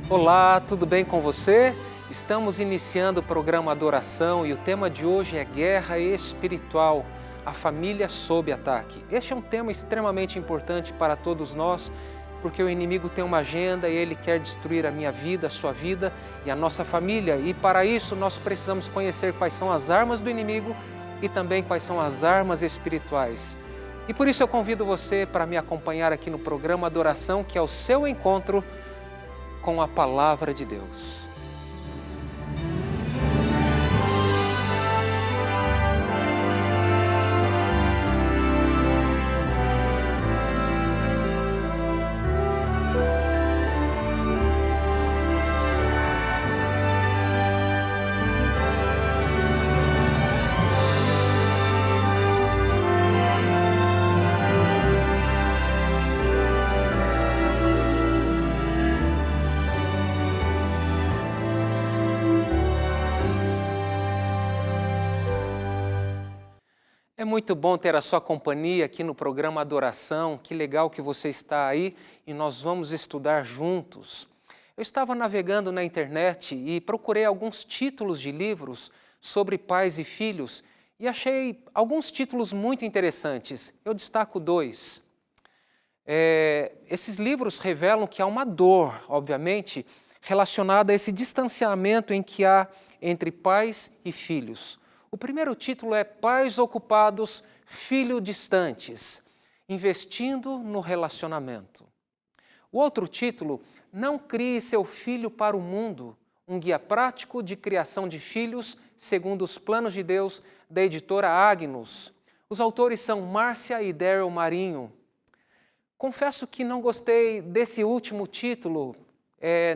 Olá, tudo bem com você? Estamos iniciando o programa Adoração e o tema de hoje é Guerra Espiritual, a família sob ataque. Este é um tema extremamente importante para todos nós, porque o inimigo tem uma agenda e ele quer destruir a minha vida, a sua vida e a nossa família. E para isso nós precisamos conhecer quais são as armas do inimigo e também quais são as armas espirituais. E por isso eu convido você para me acompanhar aqui no programa Adoração, que é o seu encontro com a Palavra de Deus. É muito bom ter a sua companhia aqui no programa Adoração. Que legal que você está aí e nós vamos estudar juntos. Eu estava navegando na internet e procurei alguns títulos de livros sobre pais e filhos e achei alguns títulos muito interessantes. Eu destaco dois. Esses livros revelam que há uma dor, obviamente, relacionada a esse distanciamento em que há entre pais e filhos. O primeiro título é Pais Ocupados, Filhos Distantes, investindo no relacionamento. O outro título, Não Crie Seu Filho para o Mundo, um guia prático de criação de filhos segundo os planos de Deus, da editora Agnus. Os autores são Márcia e Daryl Marinho. Confesso que não gostei desse último título,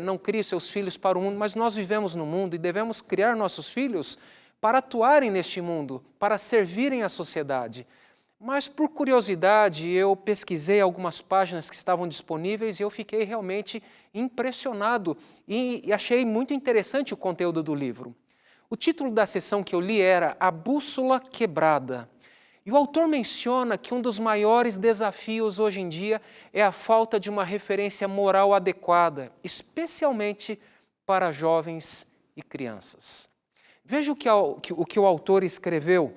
Não Crie Seus Filhos para o Mundo, mas nós vivemos no mundo e devemos criar nossos filhos para atuarem neste mundo, para servirem à sociedade. Mas por curiosidade eu pesquisei algumas páginas que estavam disponíveis e eu fiquei realmente impressionado e achei muito interessante o conteúdo do livro. O título da sessão que eu li era A Bússola Quebrada. E o autor menciona que um dos maiores desafios hoje em dia é a falta de uma referência moral adequada, especialmente para jovens e crianças. Veja o que o autor escreveu.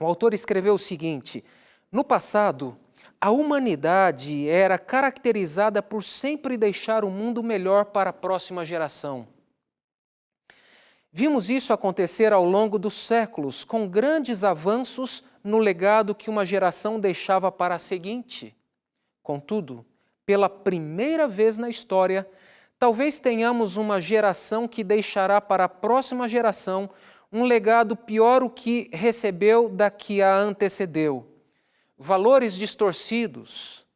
O autor escreveu o seguinte: no passado, a humanidade era caracterizada por sempre deixar o mundo melhor para a próxima geração. Vimos isso acontecer ao longo dos séculos, com grandes avanços no legado que uma geração deixava para a seguinte. Contudo, pela primeira vez na história, talvez tenhamos uma geração que deixará para a próxima geração um legado pior o que recebeu da que a antecedeu. Valores distorcidos,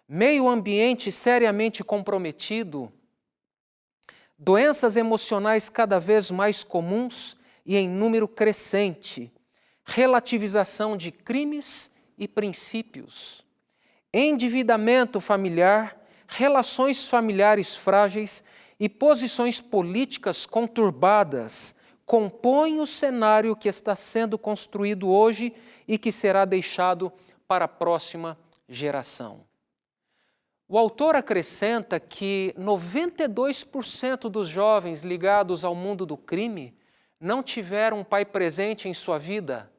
meio ambiente seriamente comprometido, doenças emocionais cada vez mais comuns e em número crescente, relativização de crimes e princípios, endividamento familiar, relações familiares frágeis e posições políticas conturbadas compõem o cenário que está sendo construído hoje e que será deixado para a próxima geração. O autor acrescenta que 92% dos jovens ligados ao mundo do crime não tiveram um pai presente em sua vida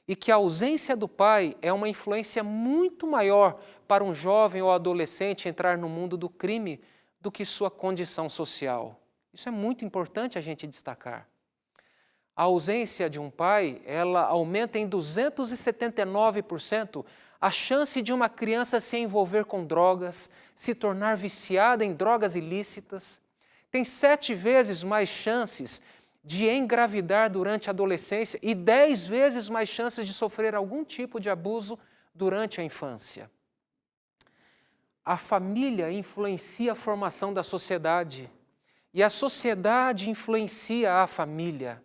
e que a ausência do pai é uma influência muito maior para um jovem ou adolescente entrar no mundo do crime do que sua condição social. Isso é muito importante a gente destacar. A ausência de um pai, ela aumenta em 279% a chance de uma criança se envolver com drogas, se tornar viciada em drogas ilícitas. Tem 7 vezes mais chances de engravidar durante a adolescência e 10 vezes mais chances de sofrer algum tipo de abuso durante a infância. A família influencia a formação da sociedade e a sociedade influencia a família.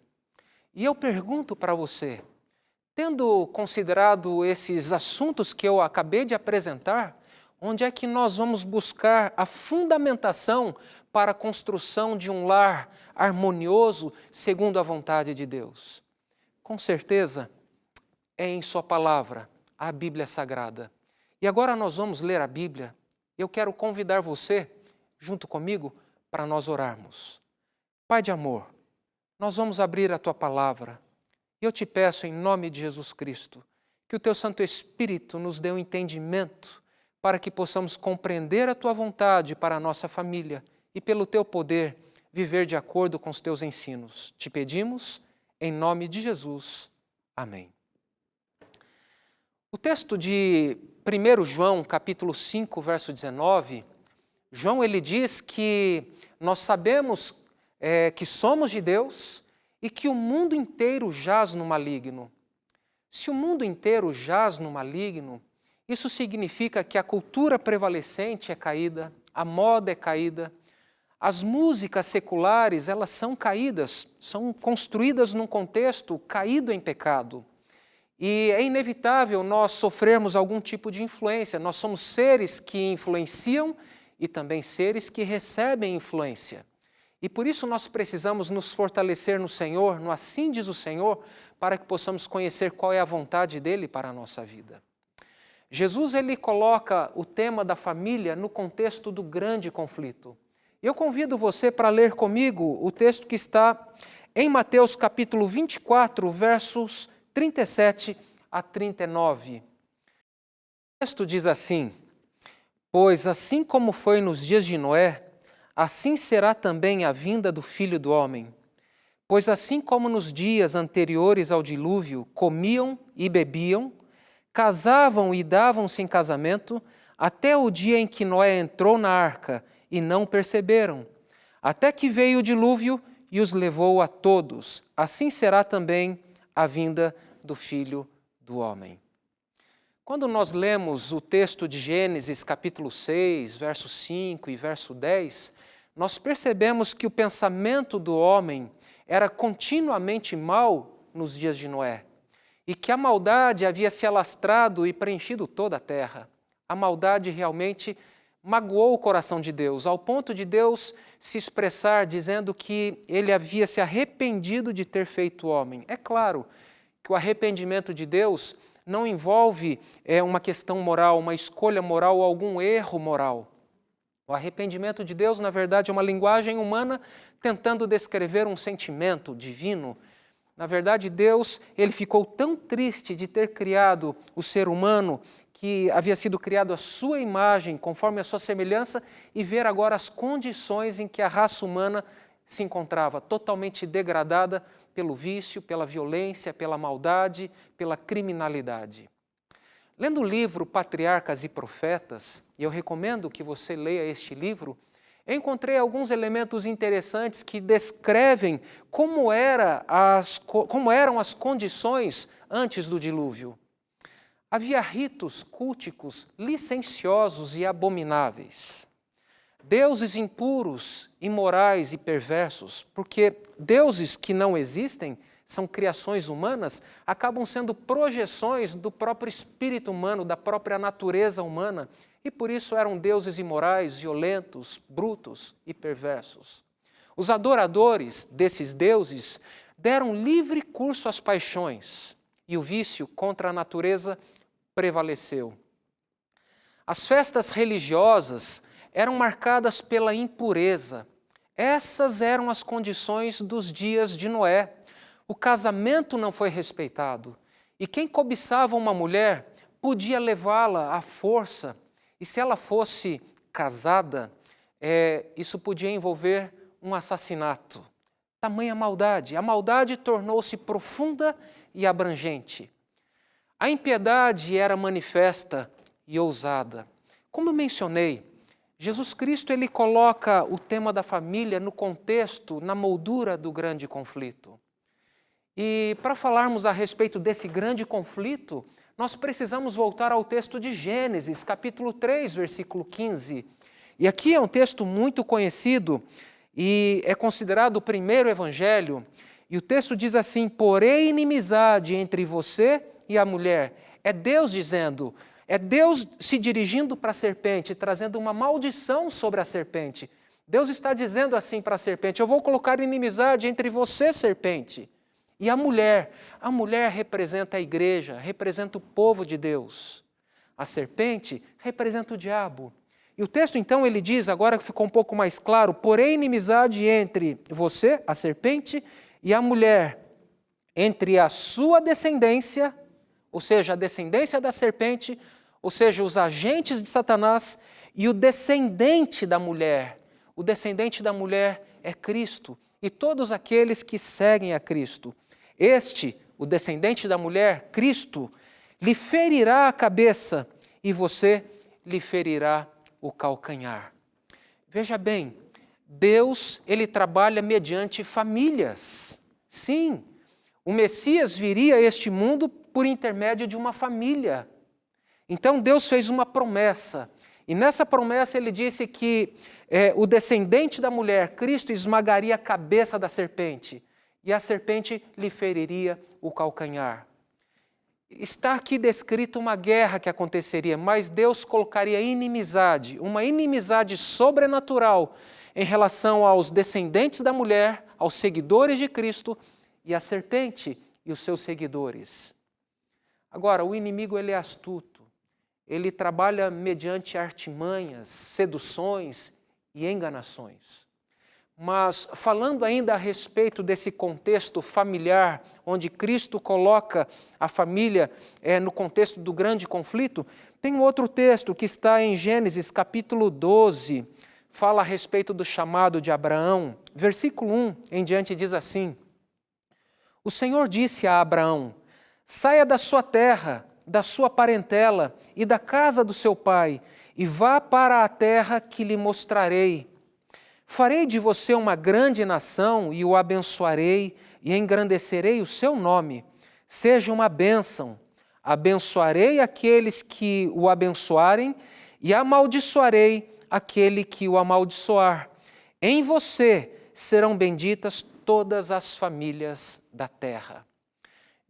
E eu pergunto para você, tendo considerado esses assuntos que eu acabei de apresentar, onde é que nós vamos buscar a fundamentação para a construção de um lar harmonioso segundo a vontade de Deus? Com certeza, é em sua palavra, a Bíblia Sagrada. E agora nós vamos ler a Bíblia. Eu quero convidar você, junto comigo, para nós orarmos. Pai de amor, nós vamos abrir a Tua palavra e eu te peço em nome de Jesus Cristo que o Teu Santo Espírito nos dê um entendimento para que possamos compreender a Tua vontade para a nossa família e pelo Teu poder viver de acordo com os Teus ensinos. Te pedimos em nome de Jesus. Amém. O texto de 1 João, capítulo 5, verso 19, João ele diz que nós sabemos que somos de Deus e que o mundo inteiro jaz no maligno. Se o mundo inteiro jaz no maligno, isso significa que a cultura prevalecente é caída, a moda é caída, as músicas seculares elas são caídas, são construídas num contexto caído em pecado. E é inevitável nós sofrermos algum tipo de influência. Nós somos seres que influenciam e também seres que recebem influência. E por isso nós precisamos nos fortalecer no Senhor, no assim diz o Senhor, para que possamos conhecer qual é a vontade dEle para a nossa vida. Jesus ele coloca o tema da família no contexto do grande conflito. Eu convido você para ler comigo o texto que está em Mateus capítulo 24, versos 37 a 39. O texto diz assim: Pois assim como foi nos dias de Noé, assim será também a vinda do Filho do Homem. Pois assim como nos dias anteriores ao dilúvio comiam e bebiam, casavam e davam-se em casamento, até o dia em que Noé entrou na arca, e não perceberam, até que veio o dilúvio e os levou a todos. Assim será também a vinda do Filho do Homem. Quando nós lemos o texto de Gênesis, capítulo 6, verso 5 e verso 10, nós percebemos que o pensamento do homem era continuamente mau nos dias de Noé, e que a maldade havia se alastrado e preenchido toda a terra. A maldade realmente magoou o coração de Deus, ao ponto de Deus se expressar dizendo que ele havia se arrependido de ter feito o homem. É claro que o arrependimento de Deus não envolve uma questão moral, uma escolha moral ou algum erro moral. O arrependimento de Deus, na verdade, é uma linguagem humana tentando descrever um sentimento divino. Na verdade, Deus ele ficou tão triste de ter criado o ser humano, que havia sido criado à sua imagem, conforme a sua semelhança, e ver agora as condições em que a raça humana se encontrava, totalmente degradada pelo vício, pela violência, pela maldade, pela criminalidade. Lendo o livro Patriarcas e Profetas, e eu recomendo que você leia este livro, eu encontrei alguns elementos interessantes que descrevem como eram as condições antes do dilúvio. Havia ritos culticos licenciosos e abomináveis. Deuses impuros, imorais e perversos, porque deuses que não existem, são criações humanas, acabam sendo projeções do próprio espírito humano, da própria natureza humana, e por isso eram deuses imorais, violentos, brutos e perversos. Os adoradores desses deuses deram livre curso às paixões, e o vício contra a natureza prevaleceu. As festas religiosas eram marcadas pela impureza. Essas eram as condições dos dias de Noé. O casamento não foi respeitado. E quem cobiçava uma mulher podia levá-la à força. E se ela fosse casada, isso podia envolver um assassinato. Tamanha maldade. A maldade tornou-se profunda e abrangente. A impiedade era manifesta e ousada. Como eu mencionei, Jesus Cristo ele coloca o tema da família no contexto, na moldura do grande conflito. E para falarmos a respeito desse grande conflito, nós precisamos voltar ao texto de Gênesis, capítulo 3, versículo 15. E aqui é um texto muito conhecido e é considerado o primeiro evangelho. E o texto diz assim: porém inimizade entre você e a mulher. É Deus dizendo, é Deus se dirigindo para a serpente, trazendo uma maldição sobre a serpente. Deus está dizendo assim para a serpente: eu vou colocar inimizade entre você, serpente, e a mulher. A mulher representa a igreja, representa o povo de Deus. A serpente representa o diabo. E o texto então ele diz, agora que ficou um pouco mais claro, porém inimizade entre você, a serpente, e a mulher, entre a sua descendência, ou seja, a descendência da serpente, ou seja, os agentes de Satanás, e o descendente da mulher. O descendente da mulher é Cristo, e todos aqueles que seguem a Cristo. Este, o descendente da mulher, Cristo, lhe ferirá a cabeça, e você lhe ferirá o calcanhar. Veja bem, Deus, ele trabalha mediante famílias. Sim, o Messias viria a este mundo por intermédio de uma família. Então Deus fez uma promessa, e nessa promessa ele disse que o descendente da mulher, Cristo, esmagaria a cabeça da serpente, e a serpente lhe feriria o calcanhar. Está aqui descrita uma guerra que aconteceria, mas Deus colocaria inimizade, uma inimizade sobrenatural em relação aos descendentes da mulher, aos seguidores de Cristo, e a serpente e os seus seguidores. Agora, o inimigo ele é astuto, ele trabalha mediante artimanhas, seduções e enganações. Mas falando ainda a respeito desse contexto familiar, onde Cristo coloca a família no contexto do grande conflito, tem um outro texto que está em Gênesis capítulo 12, fala a respeito do chamado de Abraão. Versículo 1 em diante diz assim: O Senhor disse a Abraão, saia da sua terra, da sua parentela e da casa do seu pai, e vá para a terra que lhe mostrarei. Farei de você uma grande nação e o abençoarei e engrandecerei o seu nome. Seja uma bênção. Abençoarei aqueles que o abençoarem e amaldiçoarei aquele que o amaldiçoar. Em você serão benditas todas as famílias da terra.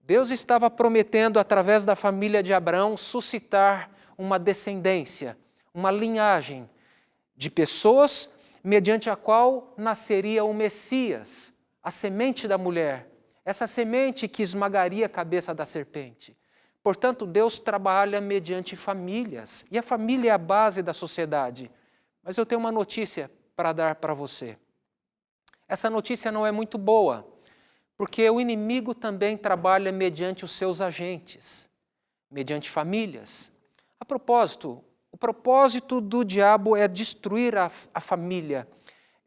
Deus estava prometendo, através da família de Abraão, suscitar uma descendência, uma linhagem de pessoas mediante a qual nasceria o Messias, a semente da mulher, essa semente que esmagaria a cabeça da serpente. Portanto, Deus trabalha mediante famílias, e a família é a base da sociedade. Mas eu tenho uma notícia para dar para você. Essa notícia não é muito boa, porque o inimigo também trabalha mediante os seus agentes, mediante famílias. A propósito, o propósito do diabo é destruir a família,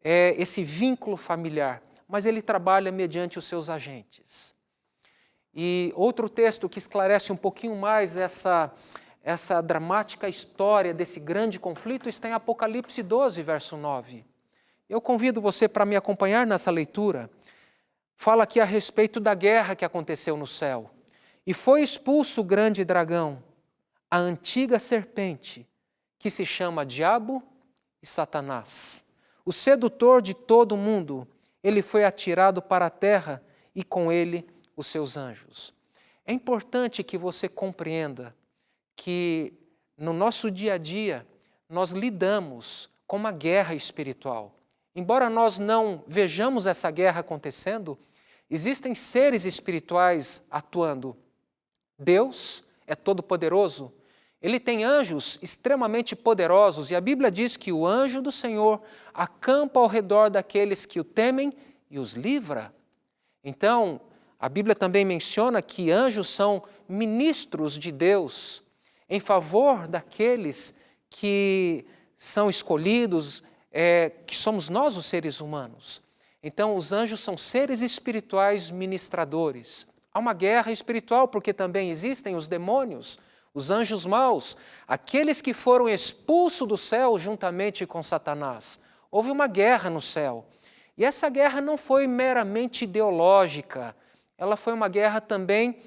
esse vínculo familiar, mas ele trabalha mediante os seus agentes. E outro texto que esclarece um pouquinho mais essa dramática história desse grande conflito está em Apocalipse 12, verso 9. Eu convido você para me acompanhar nessa leitura. Fala aqui a respeito da guerra que aconteceu no céu. E foi expulso o grande dragão, a antiga serpente, que se chama Diabo e Satanás. O sedutor de todo o mundo, ele foi atirado para a terra e com ele os seus anjos. É importante que você compreenda que no nosso dia a dia nós lidamos com uma guerra espiritual. Embora nós não vejamos essa guerra acontecendo, existem seres espirituais atuando. Deus é todo-poderoso. Ele tem anjos extremamente poderosos e a Bíblia diz que o anjo do Senhor acampa ao redor daqueles que o temem e os livra. Então, a Bíblia também menciona que anjos são ministros de Deus em favor daqueles que são escolhidos, que somos nós os seres humanos. Então, os anjos são seres espirituais ministradores. Há uma guerra espiritual porque também existem os demônios, os anjos maus, aqueles que foram expulsos do céu juntamente com Satanás. Houve uma guerra no céu. E essa guerra não foi meramente ideológica, ela foi uma guerra também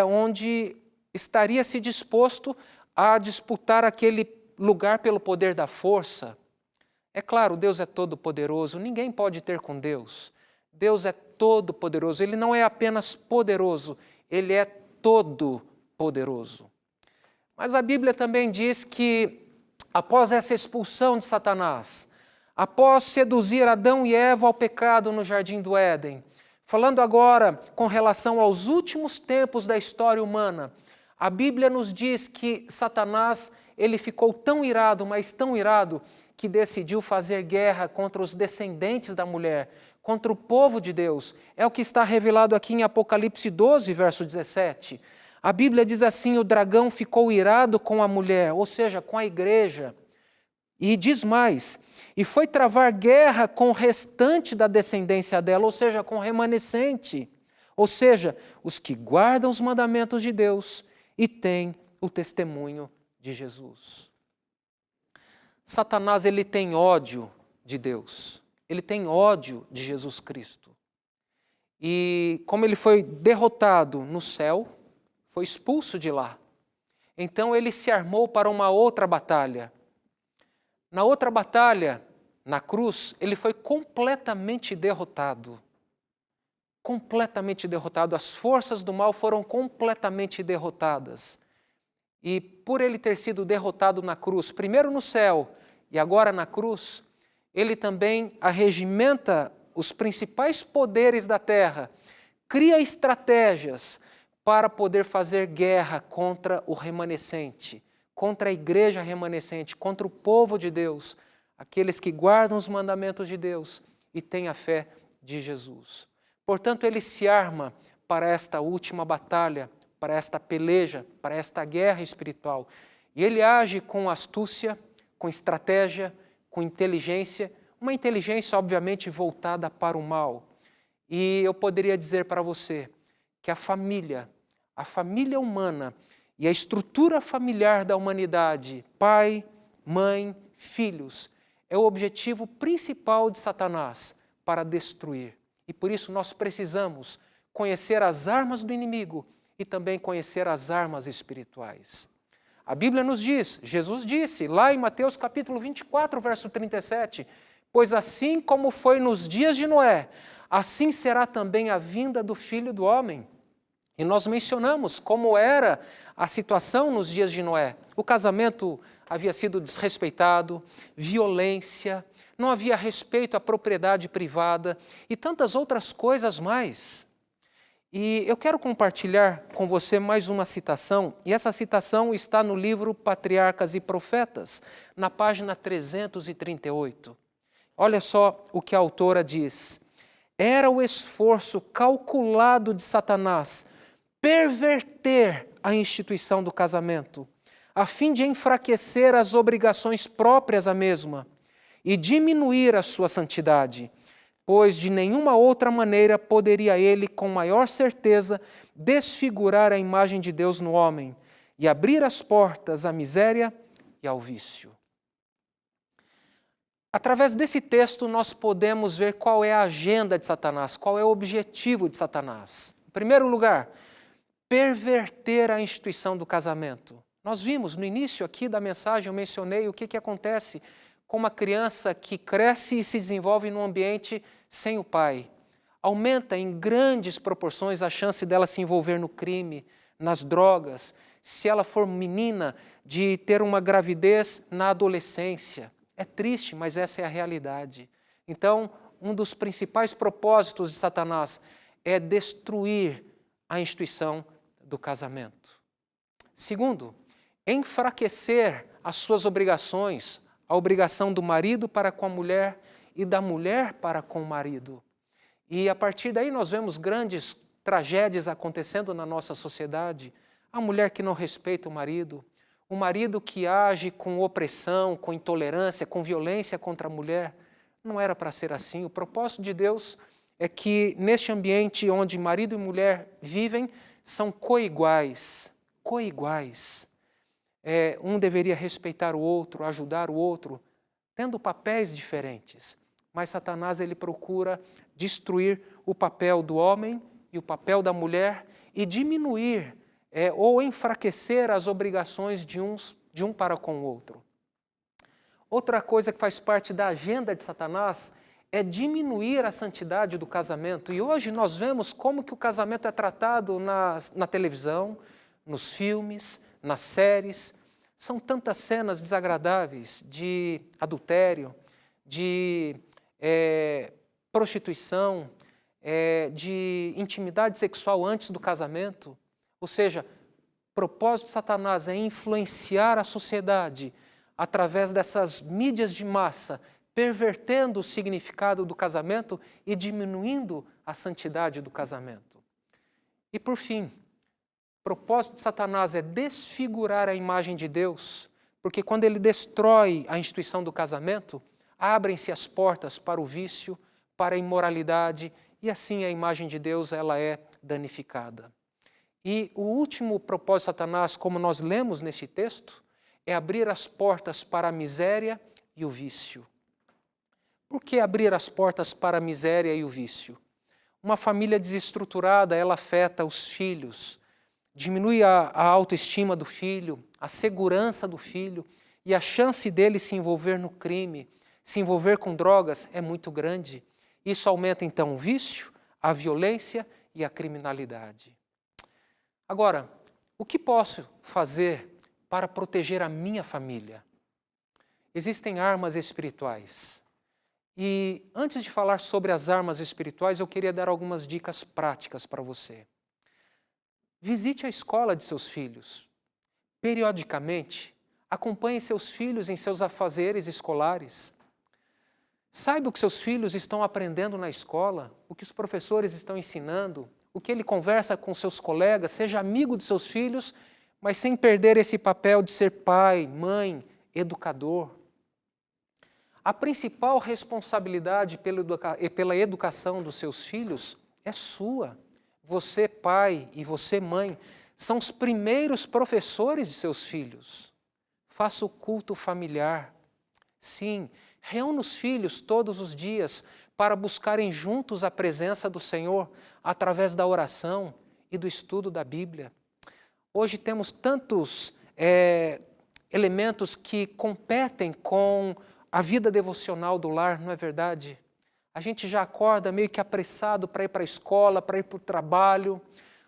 onde estaria se disposto a disputar aquele lugar pelo poder da força. É claro, Deus é todo-poderoso, ninguém pode ter com Deus. Deus é todo-poderoso, Ele não é apenas poderoso, Ele é todo-poderoso. Mas a Bíblia também diz que, após essa expulsão de Satanás, após seduzir Adão e Eva ao pecado no Jardim do Éden, falando agora com relação aos últimos tempos da história humana, a Bíblia nos diz que Satanás ele ficou tão irado, mas tão irado, que decidiu fazer guerra contra os descendentes da mulher, contra o povo de Deus. É o que está revelado aqui em Apocalipse 12, verso 17. A Bíblia diz assim: o dragão ficou irado com a mulher, ou seja, com a igreja. E diz mais, e foi travar guerra com o restante da descendência dela, ou seja, com o remanescente. Ou seja, os que guardam os mandamentos de Deus e têm o testemunho de Jesus. Satanás, ele tem ódio de Deus. Ele tem ódio de Jesus Cristo. E como ele foi derrotado no céu, foi expulso de lá. Então ele se armou para uma outra batalha. Na outra batalha, na cruz, ele foi completamente derrotado. Completamente derrotado. As forças do mal foram completamente derrotadas. E por ele ter sido derrotado na cruz, primeiro no céu e agora na cruz, ele também arregimenta os principais poderes da terra, cria estratégias para poder fazer guerra contra o remanescente, contra a igreja remanescente, contra o povo de Deus, aqueles que guardam os mandamentos de Deus e têm a fé de Jesus. Portanto, ele se arma para esta última batalha, para esta peleja, para esta guerra espiritual. E ele age com astúcia, com estratégia, com inteligência, uma inteligência obviamente voltada para o mal. E eu poderia dizer para você que a família humana e a estrutura familiar da humanidade, pai, mãe, filhos, é o objetivo principal de Satanás para destruir. E por isso nós precisamos conhecer as armas do inimigo e também conhecer as armas espirituais. A Bíblia nos diz, Jesus disse, lá em Mateus capítulo 24, verso 37, pois assim como foi nos dias de Noé, assim será também a vinda do Filho do Homem. E nós mencionamos como era a situação nos dias de Noé. O casamento havia sido desrespeitado, violência, não havia respeito à propriedade privada e tantas outras coisas mais. E eu quero compartilhar com você mais uma citação, e essa citação está no livro Patriarcas e Profetas, na página 338. Olha só o que a autora diz. Era o esforço calculado de Satanás perverter a instituição do casamento, a fim de enfraquecer as obrigações próprias à mesma e diminuir a sua santidade, pois de nenhuma outra maneira poderia ele, com maior certeza, desfigurar a imagem de Deus no homem e abrir as portas à miséria e ao vício. Através desse texto, nós podemos ver qual é a agenda de Satanás, qual é o objetivo de Satanás. Em primeiro lugar, perverter a instituição do casamento. Nós vimos no início aqui da mensagem, eu mencionei o que acontece com uma criança que cresce e se desenvolve num ambiente sem o pai. Aumenta em grandes proporções a chance dela se envolver no crime, nas drogas, se ela for menina, de ter uma gravidez na adolescência. É triste, mas essa é a realidade. Então, um dos principais propósitos de Satanás é destruir a instituição do casamento. Segundo, enfraquecer as suas obrigações, a obrigação do marido para com a mulher e da mulher para com o marido. E a partir daí nós vemos grandes tragédias acontecendo na nossa sociedade. A mulher que não respeita o marido que age com opressão, com intolerância, com violência contra a mulher. Não era para ser assim. O propósito de Deus é que neste ambiente onde marido e mulher vivem, são coiguais. Um deveria respeitar o outro, ajudar o outro, tendo papéis diferentes. Mas Satanás ele procura destruir o papel do homem e o papel da mulher e diminuir ou enfraquecer as obrigações de um para com o outro. Outra coisa que faz parte da agenda de Satanás é diminuir a santidade do casamento. E hoje nós vemos como que o casamento é tratado na televisão, nos filmes, nas séries. São tantas cenas desagradáveis de adultério, de prostituição, de intimidade sexual antes do casamento. Ou seja, O propósito de Satanás é influenciar a sociedade através dessas mídias de massa, pervertendo o significado do casamento e diminuindo a santidade do casamento. E por fim, o propósito de Satanás é desfigurar a imagem de Deus, porque quando ele destrói a instituição do casamento, abrem-se as portas para o vício, para a imoralidade, e assim a imagem de Deus ela é danificada. E o último propósito de Satanás, como nós lemos neste texto, é abrir as portas para a miséria e o vício. Por que abrir as portas para a miséria e o vício? Uma família desestruturada, ela afeta os filhos, diminui a autoestima do filho, a segurança do filho, e a chance dele se envolver no crime, se envolver com drogas é muito grande. Isso aumenta então o vício, a violência e a criminalidade. Agora, o que posso fazer para proteger a minha família? Existem armas espirituais. E antes de falar sobre as armas espirituais, eu queria dar algumas dicas práticas para você. Visite a escola de seus filhos. Periodicamente, acompanhe seus filhos em seus afazeres escolares. Saiba o que seus filhos estão aprendendo na escola, o que os professores estão ensinando, o que ele conversa com seus colegas, seja amigo de seus filhos, mas sem perder esse papel de ser pai, mãe, educador. A principal responsabilidade pela educação dos seus filhos é sua. Você, pai, e você, mãe, são os primeiros professores de seus filhos. Faça o culto familiar. Sim, reúna os filhos todos os dias para buscarem juntos a presença do Senhor através da oração e do estudo da Bíblia. Hoje temos tantos elementos que competem com a vida devocional do lar, não é verdade? A gente já acorda meio que apressado para ir para a escola, para ir para o trabalho.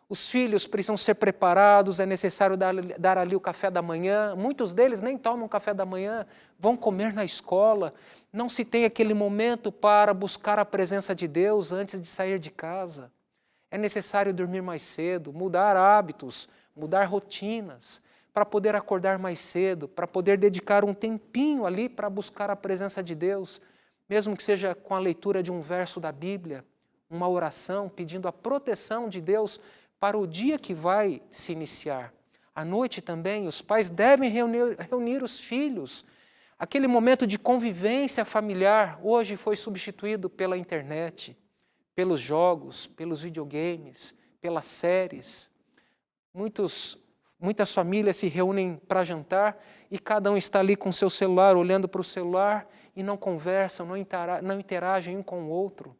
Os filhos precisam ser preparados, é necessário dar ali o café da manhã. Muitos deles nem tomam café da manhã, vão comer na escola. Não se tem aquele momento para buscar a presença de Deus antes de sair de casa. É necessário dormir mais cedo, mudar hábitos, mudar rotinas, para poder acordar mais cedo, para poder dedicar um tempinho ali para buscar a presença de Deus, mesmo que seja com a leitura de um verso da Bíblia, uma oração pedindo a proteção de Deus para o dia que vai se iniciar. À noite também, os pais devem reunir os filhos. Aquele momento de convivência familiar hoje foi substituído pela internet, pelos jogos, pelos videogames, pelas séries. Muitas famílias se reúnem para jantar e cada um está ali com seu celular, olhando para o celular e não conversam, não interagem um com o outro.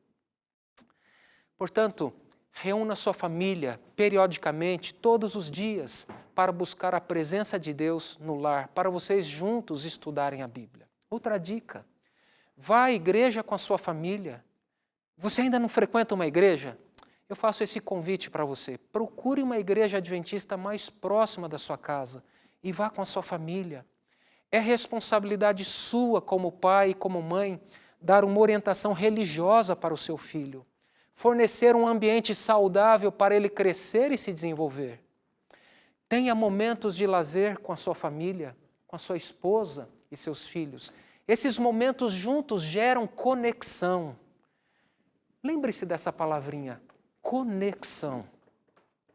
Portanto, reúna sua família periodicamente, todos os dias, para buscar a presença de Deus no lar, para vocês juntos estudarem a Bíblia. Outra dica, vá à igreja com a sua família. Você ainda não frequenta uma igreja? Eu faço esse convite para você. Procure uma igreja adventista mais próxima da sua casa e vá com a sua família. É responsabilidade sua como pai e como mãe dar uma orientação religiosa para o seu filho, fornecer um ambiente saudável para ele crescer e se desenvolver. Tenha momentos de lazer com a sua família, com a sua esposa e seus filhos. Esses momentos juntos geram conexão. Lembre-se dessa palavrinha, conexão.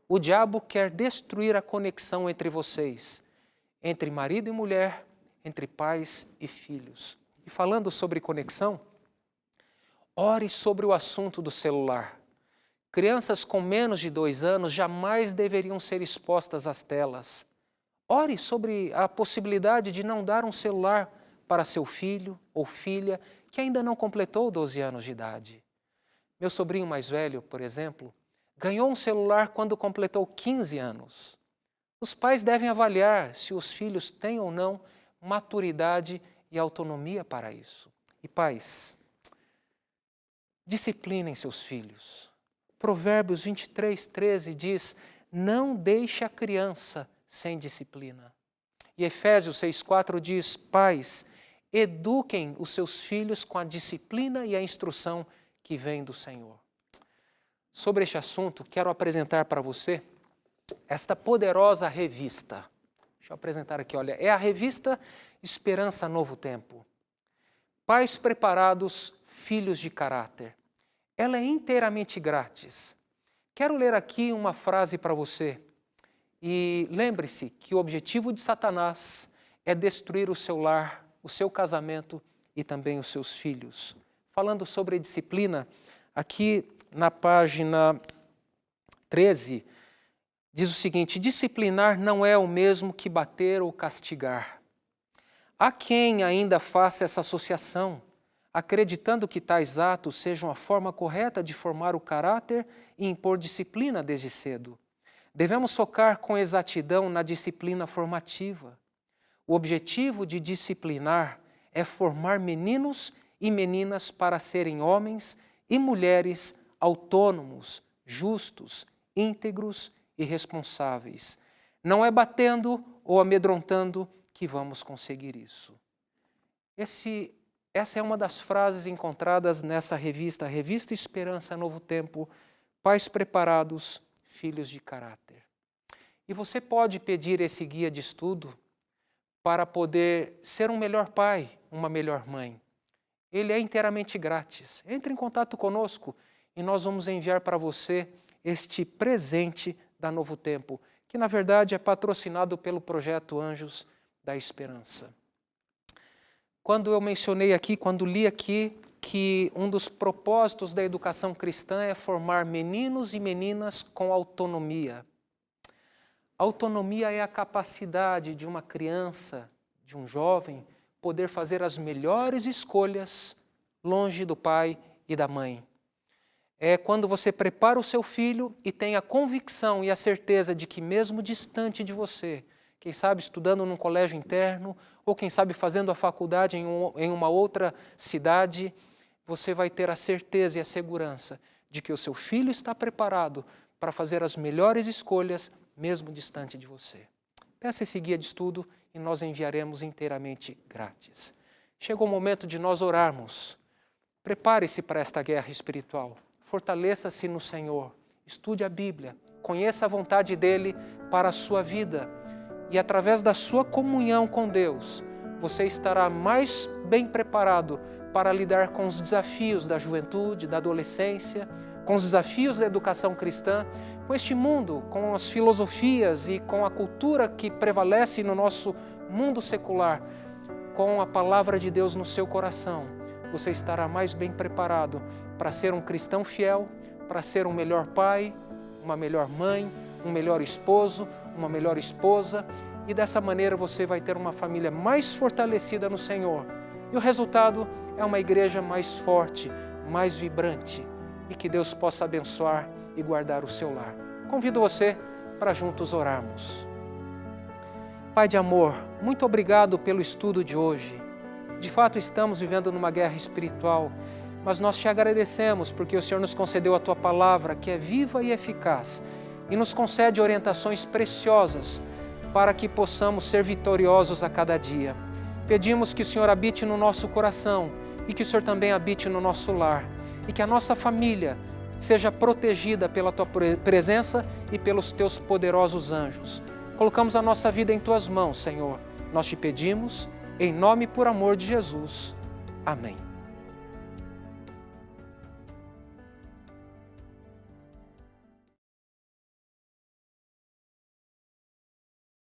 O diabo quer destruir a conexão entre vocês, entre marido e mulher, entre pais e filhos. E falando sobre conexão, ore sobre o assunto do celular. Crianças com menos de 2 anos jamais deveriam ser expostas às telas. Ore sobre a possibilidade de não dar um celular para seu filho ou filha que ainda não completou 12 anos de idade. Meu sobrinho mais velho, por exemplo, ganhou um celular quando completou 15 anos. Os pais devem avaliar se os filhos têm ou não maturidade e autonomia para isso. E pais, disciplinem seus filhos. Provérbios 23:13 diz, não deixe a criança sem disciplina. E Efésios 6:4 diz, pais, eduquem os seus filhos com a disciplina e a instrução que vem do Senhor. Sobre este assunto, quero apresentar para você esta poderosa revista. Deixa eu apresentar aqui, olha, é a revista Esperança Novo Tempo. Pais preparados, filhos de caráter. Ela é inteiramente grátis. Quero ler aqui uma frase para você. E lembre-se que o objetivo de Satanás é destruir o seu lar, o seu casamento e também os seus filhos. Falando sobre disciplina, aqui na página 13, diz o seguinte: disciplinar não é o mesmo que bater ou castigar. Há quem ainda faça essa associação, acreditando que tais atos sejam a forma correta de formar o caráter e impor disciplina desde cedo. Devemos focar com exatidão na disciplina formativa. O objetivo de disciplinar é formar meninos e meninas para serem homens e mulheres autônomos, justos, íntegros e responsáveis. Não é batendo ou amedrontando que vamos conseguir isso. Essa é uma das frases encontradas nessa revista, a Revista Esperança Novo Tempo, Pais Preparados, Filhos de Caráter. E você pode pedir esse guia de estudo para poder ser um melhor pai, uma melhor mãe. Ele é inteiramente grátis. Entre em contato conosco e nós vamos enviar para você este presente da Novo Tempo, que na verdade é patrocinado pelo projeto Anjos da Esperança. Quando eu mencionei aqui, quando li aqui, que um dos propósitos da educação cristã é formar meninos e meninas com autonomia. Autonomia é a capacidade de uma criança, de um jovem, poder fazer as melhores escolhas longe do pai e da mãe. É quando você prepara o seu filho e tem a convicção e a certeza de que mesmo distante de você, quem sabe estudando num colégio interno, ou quem sabe fazendo a faculdade em uma outra cidade, você vai ter a certeza e a segurança de que o seu filho está preparado para fazer as melhores escolhas, mesmo distante de você. Peça esse guia de estudo e nós enviaremos inteiramente grátis. Chegou o momento de nós orarmos. Prepare-se para esta guerra espiritual. Fortaleça-se no Senhor. Estude a Bíblia. Conheça a vontade dEle para a sua vida. E através da sua comunhão com Deus, você estará mais bem preparado para lidar com os desafios da juventude, da adolescência, com os desafios da educação cristã, com este mundo, com as filosofias e com a cultura que prevalece no nosso mundo secular. Com a palavra de Deus no seu coração, você estará mais bem preparado para ser um cristão fiel, para ser um melhor pai, uma melhor mãe, um melhor esposo, uma melhor esposa, e dessa maneira você vai ter uma família mais fortalecida no Senhor. E o resultado é uma igreja mais forte, mais vibrante, e que Deus possa abençoar e guardar o seu lar. Convido você para juntos orarmos. Pai de amor, muito obrigado pelo estudo de hoje. De fato, estamos vivendo numa guerra espiritual, mas nós te agradecemos porque o Senhor nos concedeu a Tua palavra, que é viva e eficaz, e nos concede orientações preciosas para que possamos ser vitoriosos a cada dia. Pedimos que o Senhor habite no nosso coração e que o Senhor também habite no nosso lar, e que a nossa família seja protegida pela Tua presença e pelos Teus poderosos anjos. Colocamos a nossa vida em Tuas mãos, Senhor. Nós te pedimos, em nome e por amor de Jesus. Amém.